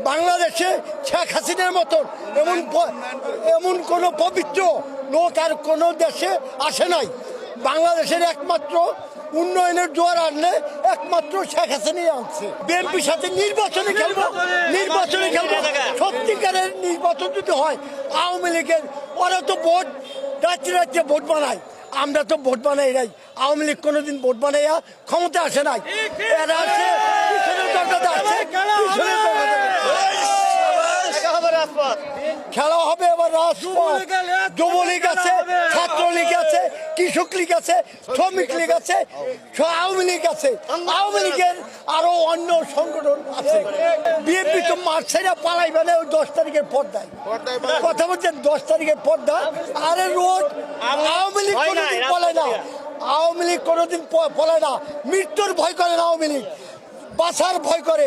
বাংলাদেশে শেখ হাসিনার মতন এমন কোনো পবিত্র লোক আর কোনো দেশে আসে নাই। বাংলাদেশের একমাত্র উন্নয়নের জোয়ার আনলে একমাত্র শেখ হাসিনাই আনছে। বিএনপির সাথে নির্বাচনে খেলবো, সত্যিকারের নির্বাচন যদি হয় আওয়ামী লীগের, ওরা তো ভোট রাত্রে রাত্রে ভোট বানায়, আমরা তো ভোট বানাই নাই। আওয়ামী লীগ কোনোদিন ভোট বানাইয়া ক্ষমতা আসে নাই। এরা আসে পিছনের দরজাতে আসে, খেলা হবে এবার রাজপথ। যুবলীগ আছে, ছাত্রলীগ আছে, কৃষক লীগ আছে, শ্রমিক লীগ আছে, আওয়ামী লীগ আছে, আওয়ামী লীগের আরো অন্য সংগঠন আছে। বিএনপি তো মার্চেরা পালাইবে না ওই 10 তারিখের পর্দায়। কথা বলছেন 10 তারিখের পর্দা। আরে রোজ আওয়ামী লীগ কোনোদিন পলায় না, আওয়ামী লীগ কোনোদিন পলায় না। মৃত্যুর ভয় করে না আওয়ামী লীগ, বাঁচার ভয় করে।